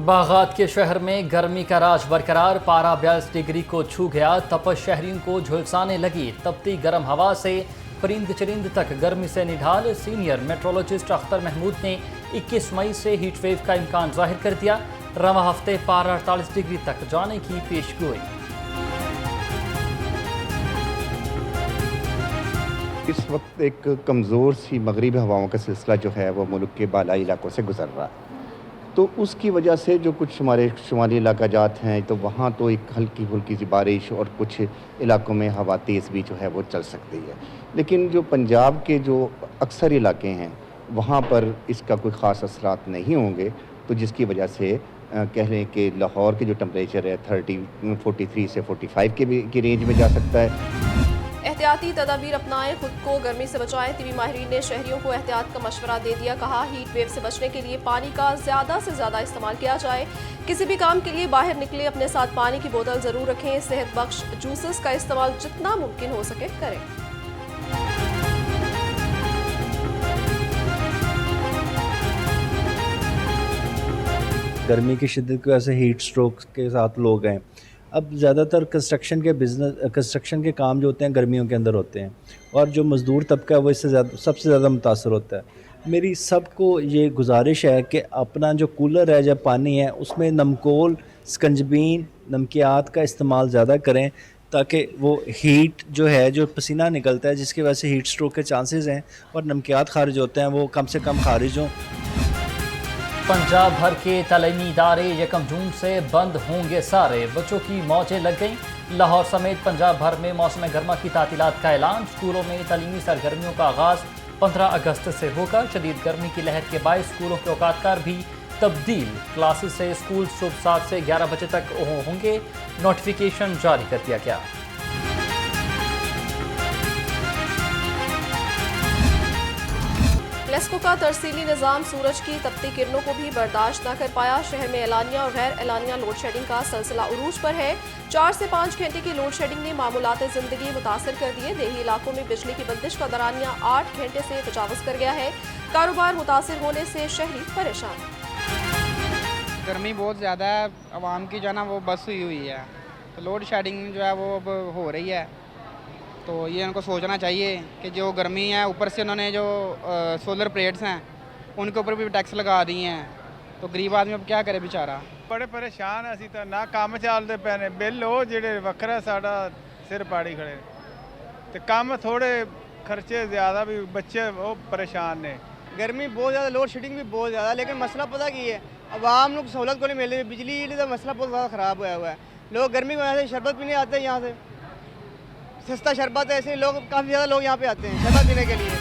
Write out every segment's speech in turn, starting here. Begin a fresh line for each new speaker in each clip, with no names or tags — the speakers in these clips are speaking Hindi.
बागात के शहर में गर्मी का राज बरकरार, पारा 42 डिग्री को छू गया। तपश शहरियों को झुलसाने लगी। तपती गर्म हवा से परिंद चरिंद तक गर्मी से निढाल। सीनियर मेट्रोलॉजिस्ट अख्तर महमूद ने 21 मई से हीट वेव का इम्कान जाहिर कर दिया। रवा हफ्ते पारा 48 डिग्री तक जाने की पेशगोई।
इस वक्त एक कमज़ोर सी मगरिबी हवाओं का सिलसिला जो है वो मुल्क के बालाई इलाकों से गुजर रहा है, तो उसकी वजह से जो कुछ हमारे शुमाली इलाका जात हैं तो वहाँ तो एक हल्की फुल्की सी बारिश और कुछ इलाकों में हवा तेज़ भी जो है वो चल सकती है। लेकिन जो पंजाब के जो अक्सर इलाके हैं वहाँ पर इसका कोई ख़ास असरात नहीं होंगे, तो जिसकी वजह से कह लें कि लाहौर के जो टेम्परेचर है 43 से 45 की रेंज में जा सकता है।
एहतियाती तदाबीर अपनाएं, खुद को गर्मी से बचाएं। तिबी माहिरीन ने शहरियों को एहतियात का मशवरा दे दिया। कहा, हीट वेव से बचने के लिए पानी का ज़्यादा से ज़्यादा इस्तेमाल किया जाए। किसी भी काम के लिए बाहर निकले अपने साथ पानी की बोतल ज़रूर रखें। सेहत बख्श जूसेस का इस्तेमाल जितना मुमकिन हो सके करें।
गर्मी की शिद्दत की वजह से हीट स्ट्रोक के साथ लोग हैं। अब ज़्यादातर कंस्ट्रक्शन के काम जो होते हैं गर्मियों के अंदर होते हैं, और जो मज़दूर तबका है वो इससे सबसे ज़्यादा मुतासर होता है। मेरी सबको ये गुजारिश है कि अपना जो कूलर है, जब पानी है उसमें नमकोल, स्कंजबीन, नमकियात का इस्तेमाल ज़्यादा करें, ताकि वो हीट जो है, जो पसीना निकलता है जिसकी वजह से हीट स्ट्रोक के चांसेस हैं, और नमकियात खारिज होते हैं वो कम से कम खारिज हों।
पंजाब भर के तलीमी इदारे 1 जून से बंद होंगे सारे। बच्चों की मौजें लग गईं। लाहौर समेत पंजाब भर में मौसम गर्मा की तातीलात का ऐलान। स्कूलों में तलीमी सरगर्मियों का आगाज़ 15 अगस्त से होगा। शदीद गर्मी की लहर के बायस स्कूलों के औकातकार भी तब्दील। क्लासेस से स्कूल सुबह 7 से 11 बजे तक होंगे। नोटिफिकेशन जारी कर दिया गया।
लेस्को का तरसीली निज़ाम सूरज की तपती किरणों को भी बर्दाश्त न कर पाया। शहर में एलानिया और गैर एलानिया लोड शेडिंग का सिलसिला उरूज पर है। 4 से 5 घंटे की लोड शेडिंग ने मामूलात ज़िंदगी मुतासर कर दिए। देही इलाकों में बिजली की बंदिश का दौरानिया 8 घंटे से तजावज़ कर गया है। कारोबार मुतासर होने से शहरी परेशान।
गर्मी बहुत ज़्यादा है, आवाम की जो है ना वो बस हुई है, तो लोड शेडिंग जो है वो अब हो रही है। तो ये उनको सोचना चाहिए कि जो गर्मी है, ऊपर से उन्होंने जो सोलर प्लेट्स हैं उनके ऊपर भी टैक्स लगा दिए हैं, तो गरीब आदमी अब क्या करे बेचारा।
बड़े परेशान असी तो ना काम चलते पे ने, बिल वो जेडे वखरा साडा सिर पाड़ी खड़े, तो काम थोड़े खर्चे ज़्यादा भी, बच्चे वो परेशान ने।
गर्मी बहुत ज़्यादा, लोड शेडिंग भी बहुत ज़्यादा, लेकिन मसला पता की है, आवाम लोग सहूलत को नहीं मिल रही। बिजली का मसला बहुत ज़्यादा ख़राब हुआ हुआ है। लोग गर्मी की वजह से शरबत भी नहीं आते यहाँ से, सस्ता शरबत है, ऐसे लोग काफ़ी ज़्यादा लोग यहाँ पे आते हैं शरबत पीने के लिए।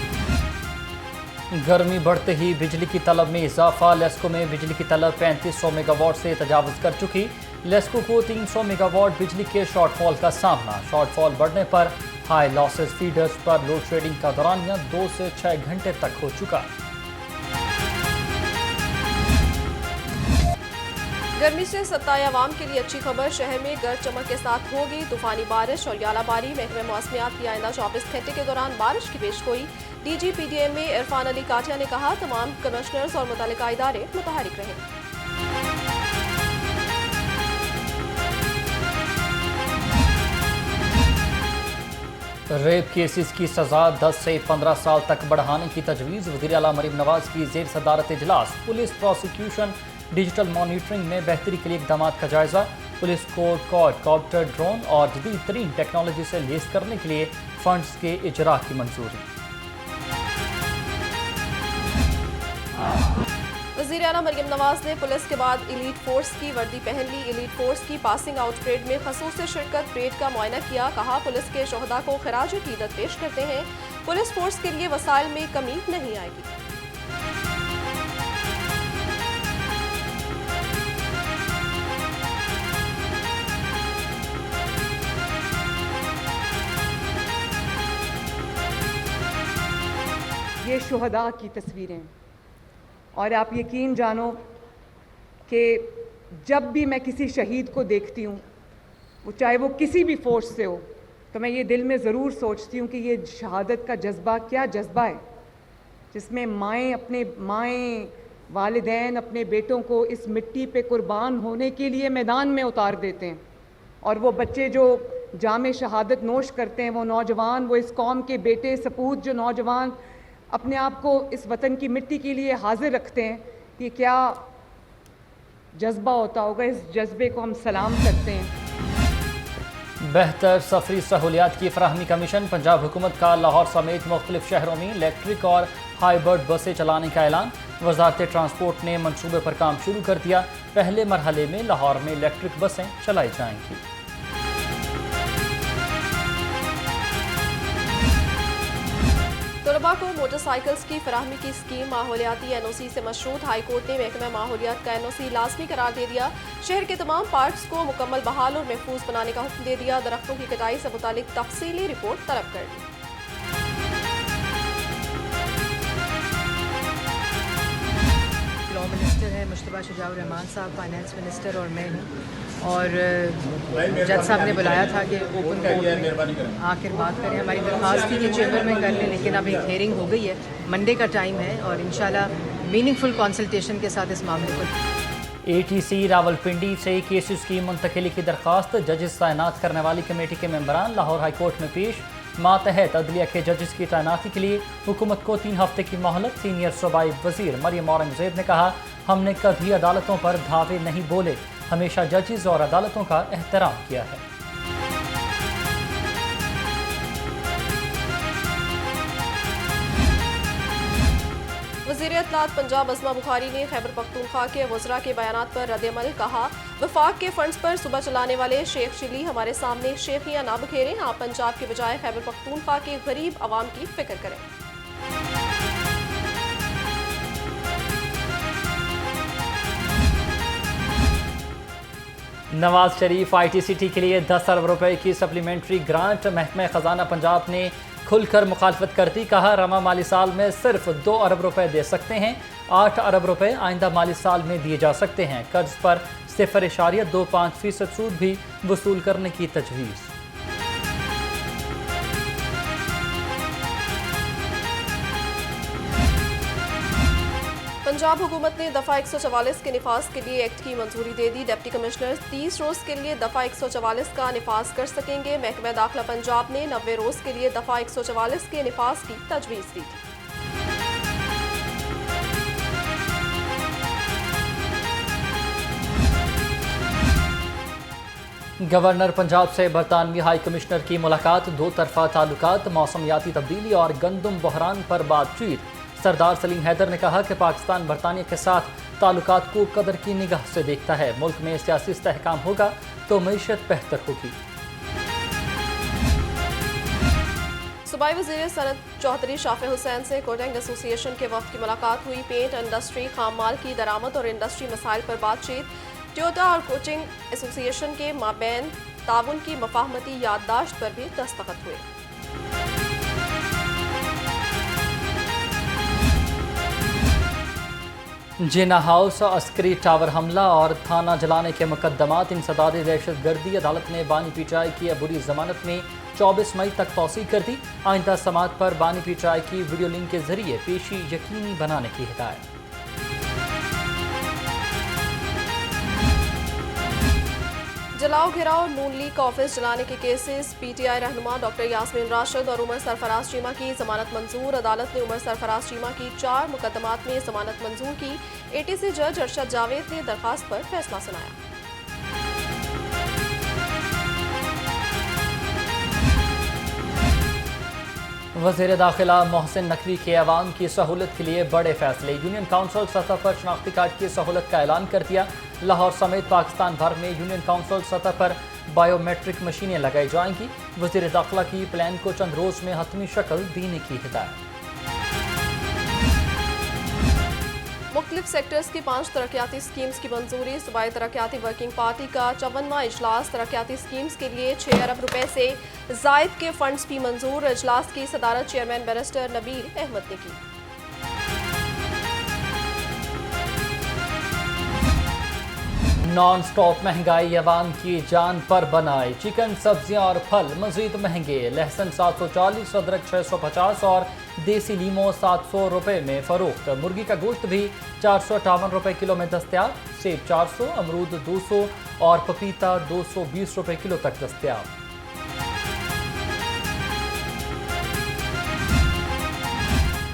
गर्मी बढ़ते ही बिजली की तलब में इजाफा। लेस्को में बिजली की तलब 3500 मेगावाट से तजावज़ कर चुकी। लेस्को को 300 मेगावाट बिजली के शॉर्टफॉल का सामना। शॉर्टफॉल बढ़ने पर हाई लॉसेस फीडर्स पर लोड शेडिंग का दौरानिया 2 से 6 घंटे तक हो चुका।
गर्मी से सताए अवाम के लिए अच्छी खबर। शहर में गर्द चमक के साथ होगी तूफानी बारिश और यालाबारी। महकमे मौसमियात की आइंदा 24 घंटे के दौरान बारिश की पेशगोई। DG PDM में इरफान अली काटिया ने कहा, तमाम कमिश्नर्स और मुतल्लिका इदारे मुतहरिक रहें।
रेप केसेस की सजा 10 से 15 साल तक बढ़ाने की तजवीज़। वज़ीर आला मरीम नवाज की ज़ेर सदारत इजलास। पुलिस प्रोसिक्यूशन डिजिटल मॉनिटरिंग में बेहतरी के लिए इक़दाम का जायज़ा। पुलिस को क्वाडकॉप्टर, ड्रोन और जदीद तरीन टेक्नोलॉजी से लेस करने के लिए फंड्स के इजरा की मंजूरी।
वज़ीर आला मरीम नवाज ने पुलिस के बाद एलीट फोर्स की वर्दी पहन ली। एलीट फोर्स की पासिंग आउट परेड में खसूसी शिरकत परेड का मुआयना किया। कहा, पुलिस के शोहदा को खराज अकीदत पेश करते हैं। पुलिस फोर्स के लिए वसाइल में कमी नहीं आएगी।
ये शुहदा की तस्वीरें, और आप यकीन जानो कि जब भी मैं किसी शहीद को देखती हूँ, वो चाहे वो किसी भी फोर्स से हो, तो मैं ये दिल में ज़रूर सोचती हूँ कि ये शहादत का जज्बा क्या जज्बा है, जिसमें माएँ वालिदैन अपने बेटों को इस मिट्टी पे कुर्बान होने के लिए मैदान में उतार देते हैं, और वो बच्चे जो जामे शहादत नोश करते हैं, वो नौजवान, वो इस कौम के बेटे सपूत जो नौजवान अपने आप को इस वतन की मिट्टी के लिए हाजिर रखते हैं, कि क्या जज्बा होता होगा। इस जज्बे को हम सलाम करते हैं।
बेहतर सफरी सहूलियात की फराहमी कमीशन। पंजाब हुकूमत का लाहौर समेत मुख्तलिफ शहरों में इलेक्ट्रिक और हाईबर्ड बसें चलाने का ऐलान। वजारत ट्रांसपोर्ट ने मनसूबे पर काम शुरू कर दिया। पहले मरहले में लाहौर में इलेक्ट्रिक बसें चलाई जाएंगी।
तलबा को मोटरसाइकिल्स की फराहमी की स्कीम माहौलियाती NOC से मशरूत। हाई कोर्ट ने महकमा माहौलियात का NOC लाजमी करार दे दिया। शहर के तमाम पार्क्स को मुकम्मल बहाल और महफूज बनाने का हुक्म दे दिया। दरख्तों की कटाई से मुतालिक तफसीली रिपोर्ट तलब कर दी।
लॉ मिनिस्टर है मुश्तबा शुजाउर रहमान साहब, फाइनेंस मिनिस्टर और मैं हूँ, और जज साहब ने बुलाया था कि ओपन कोर्ट में आखिर बात करें। हमारी दरख्वास्त थी कि चैम्बर में कर लें, लेकिन अब एक हेयरिंग हो गई है, मंडे का टाइम है, और इंशाल्लाह मीनिंगफुल कंसल्टेशन के साथ इस मामले को।
ATC रावलपिंडी से केसेस की मुंतकिली की दरख्वास्त। जजेस तैनात करने वाली कमेटी के मेंबरान लाहौर हाई कोर्ट में पेश। मातहत अदलिया के जजेस की तैनाती के लिए हुकूमत को 3 हफ्ते की मोहलत। सीनियर सूबाई वजीर मरियम औरंगजेब ने कहा, हमने कभी अदालतों पर धावे नहीं बोले, हमेशा जजेस और अदालतों का एहतराम किया है।
वज़ीर इत्तलात पंजाब अज़मा बुखारी ने खैबर पख्तूनख्वा के वज़रा के बयानात पर रद्द-ए-अमल। कहा, वफाक के फंड्स पर सुबह चलाने वाले शेख चिली हमारे सामने शेखियाँ ना बखेरें। आप पंजाब के बजाय खैबर पख्तूनख्वा के गरीब आवाम की फिक्र करें।
नवाज शरीफ ITCT के लिए 10 अरब रुपए की सप्लीमेंट्री ग्रांट। महकमा खजाना पंजाब ने खुलकर मुखालफत कर दी। कहा, रमा माली साल में सिर्फ 2 अरब रुपए दे सकते हैं, 8 अरब रुपए आइंदा माली साल में दिए जा सकते हैं। कर्ज पर 0.25% सूद भी वसूल करने की तजवीज़।
पंजाब हुकूमत ने दफ़ा 144 के निफाज के लिए एक्ट की मंजूरी दे दी। डिप्टी कमिश्नर 30 रोज़ के लिए दफ़ा 144 का निफाज कर सकेंगे। महकमा दाखिला पंजाब ने 90 रोज़ के लिए दफ़ा 144 के निफाज की तजवीज़ दी थी।
गवर्नर पंजाब से बरतानवी हाई कमिश्नर की मुलाकात। 2 तरफा ताल्लुकात, मौसमियाती तब्दीली और गंदम बहरान पर बातचीत। सरदार सलीम हैदर ने कहा कि पाकिस्तान बरतानिया के साथ ताल्लुकात को कदर की निगाह से देखता है। मुल्क में सियासी इस्तेहकाम होगा तो मईशत बेहतर होगी।
सूबाई वज़ीर सनत चौधरी शाफे हुसैन से कोटेंग एसोसिएशन के वक्त की मुलाकात हुई। पेंट इंडस्ट्री, खाम माल की दरामद और इंडस्ट्री मसाइल पर बातचीत। टोयोटा और कोचिंग एसोसिएशन के माबैन ताउन की मफाहमती याददाश्त पर भी दस्तखत हुए।
जिना हाउस, अस्करी टावर हमला और थाना जलाने के मुकदमात इंसदाद दहशतगर्दी। अदालत ने बानी पीटीआई की अबूरी जमानत में 24 मई तक तौसीह कर दी। आइंदा समात पर बानी पीटीआई की वीडियो लिंक के जरिए पेशी यकीनी बनाने की हिदायत।
जलाओ घिराओ नून लीग का ऑफिस जलाने के केसेस। PTI रहनुमा डॉक्टर यास्मीन राशिद और उमर सरफराज चीमा की जमानत मंजूर। अदालत ने उमर सरफराज चीमा की 4 मुकदमात में जमानत मंजूर की। ATC जज अरशद जावेद ने दरखास्त पर फैसला सुनाया।
वज़ीर दाखिला मोहसिन नकवी के अवाम की सहूलत के लिए बड़े फैसले। यूनियन काउंसिल सतह पर शनाख्ती कार्ड की सहूलत का ऐलान कर दिया। लाहौर समेत पाकिस्तान भर में यूनियन काउंसिल सतह पर बायोमेट्रिक मशीनें लगाई जाएंगी। वज़ीर दाखिला की प्लान को चंद रोज़ में हतमी शक्ल देने की हिदायत।
मुख्तलिफ सेक्टर्स की 5 तरक्याती स्कीम्स की मंजूरी। सूबाई तरक्याती वर्किंग पार्टी का 54वां इजलास। तरक्याती स्कीम्स के लिए 6 अरब रुपए से जायद के फंड्स भी मंजूर। इजलास की सदारत चेयरमैन बैरिस्टर नबील अहमद ने की।
नॉन स्टॉप महंगाई अवाम की जान पर बनाए। चिकन, सब्जियां और फल मजीद महंगे। लहसुन 740, अदरक 650 और देसी लीमो 700 रुपये में फरोख्त। मुर्गी का गोश्त भी 458 रुपये किलो में दस्तयाब। सेब 400, अमरूद 200 और पपीता 220 रुपये किलो तक दस्तयाब।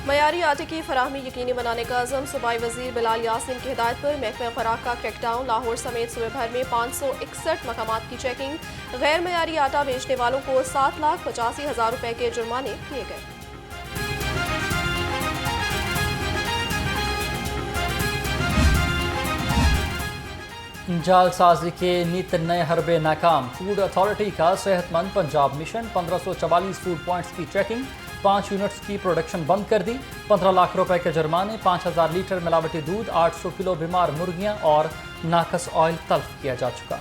मयारी आटे की फराहमी यकीनी बनाने का अज़म। सूबाई वज़ीर बिलाल यासीन की हिदायत पर महकमा खुराक का क्रैकडाउन। लाहौर समेत सूबे भर में 561 मकामात की चेकिंग। गैर मयारी आटा बेचने वालों को 7,85,000 रुपये के जुर्माने किए गए।
जालसाजी के नित नए हरबे नाकाम। फूड अथॉरिटी का सेहतमंद पंजाब मिशन। 1544 फूड पॉइंट्स की चेकिंग। 5 यूनिट्स की प्रोडक्शन बंद कर दी। 15 लाख रुपए के जुर्माने। 5000 लीटर मिलावटी दूध, 800 किलो बीमार मुर्गियां और नाकस ऑयल तल्फ किया जा चुका।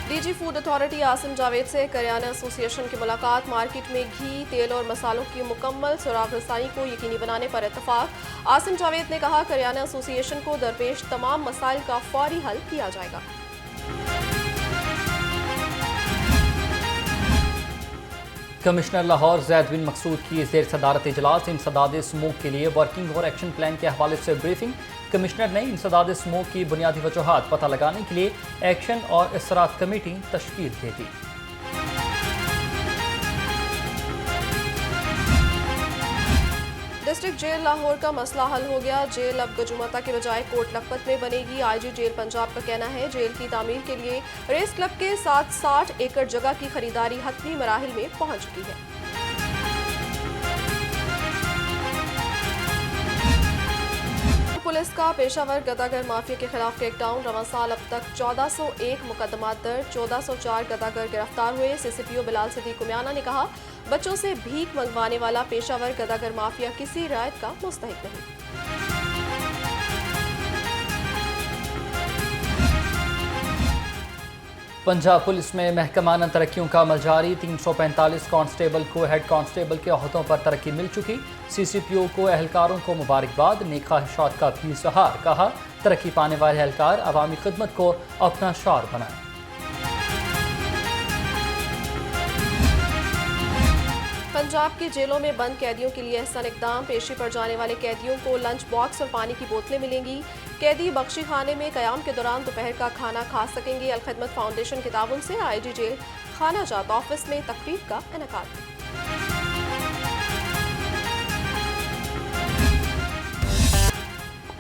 DG food authority Asim Javed से करियाना एसोसिएशन की मुलाकात। मार्केट में घी, तेल और मसालों की मुकम्मल सुराग रसानी को यकीनी बनाने पर इत्तफाक। आसिम जावेद ने कहा, करियाना एसोसिएशन को दरपेश तमाम मसाइल का फौरी हल किया जाएगा।
कमिश्नर लाहौर ज़ैद बिन मकसूद की ज़ेर सदारत इजलास। इंसदाद स्मोक के लिए वर्किंग और एक्शन प्लान के हवाले से ब्रीफिंग। कमिश्नर ने इंसदाद स्मोक की बुनियादी वजूहात पता लगाने के लिए एक्शन और इसरात कमेटी तश्कील दे दी।
डिस्ट्रिक्ट जेल लाहौर का मसला हल हो गया। जेल अब गजुमता के बजाय कोट लखपत में बनेगी। आईजी जेल पंजाब का कहना है, जेल की तामीर के लिए रेस क्लब के साथ 60 एकड़ जगह की खरीदारी हतमी मराहिल में पहुंच चुकी है। पुलिस का पेशावर गदागर माफिया के खिलाफ क्रैकडाउन। रवां साल अब तक 1401 मुकदमा दर्ज, 1404 गदागर गिरफ्तार हुए। सीसीपीओ बिलाल सिद्दीक कुमियाना ने कहा, बच्चों से भीख मंगवाने वाला पेशावर गदागर माफिया किसी रियायत का मुस्तहिक नहीं।
पंजाब पुलिस में महकमाना तरक्कियों का अमल जारी। 345 कांस्टेबल को हेड कांस्टेबल के ओहदों पर तरक्की मिल चुकी। सीसीपीओ को एहलकारों को मुबारकबाद। नेक ख्वाहिशात का भी इज़हार। कहा, तरक्की पाने वाले एहलकार अवामी खिदमत को अपना शार बनाएं।
पंजाब की जेलों में बंद कैदियों के लिए एहसन इकदाम। पेशी पर जाने वाले कैदियों को लंच बॉक्स और पानी की बोतलें मिलेंगी। कैदी बख्शी खाने में कयाम के दौरान दोपहर का खाना खा सकेंगे। अल खिदमत फाउंडेशन के ताउन से आईजी जेल खाना जात ऑफिस में तकरीब का इनेकाद।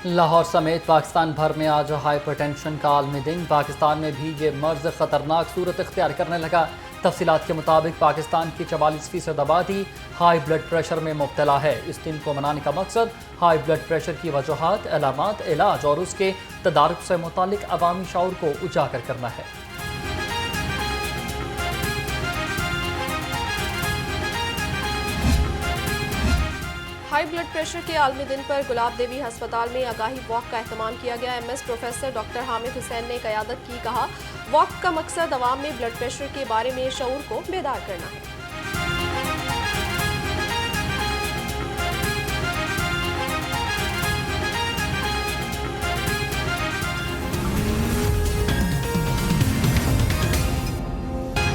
लाहौर समेत पाकिस्तान भर में आज हाइपरटेंशन का आलमी दिन। पाकिस्तान में भी ये मर्ज खतरनाक सूरत इख्तियार करने लगा। तफसीलात के मुताबिक पाकिस्तान की 44% आबादी हाई ब्लड प्रेशर में मुब्तला है। इस दिन को मनाने का मकसद हाई ब्लड प्रेशर की वजूहात, अलामात, इलाज और उसके तदारुक से मुतालिक अवामी शऊर को उजागर करना है।
हाई ब्लड प्रेशर के आलमी दिन पर गुलाब देवी अस्पताल में आगाही वॉक का एहतमाम किया गया। MS professor doctor Hamid Hussain ने क़यादत की। कहा, वॉक का मकसद अवाम में ब्लड प्रेशर के बारे में शऊर को बेदार करना है।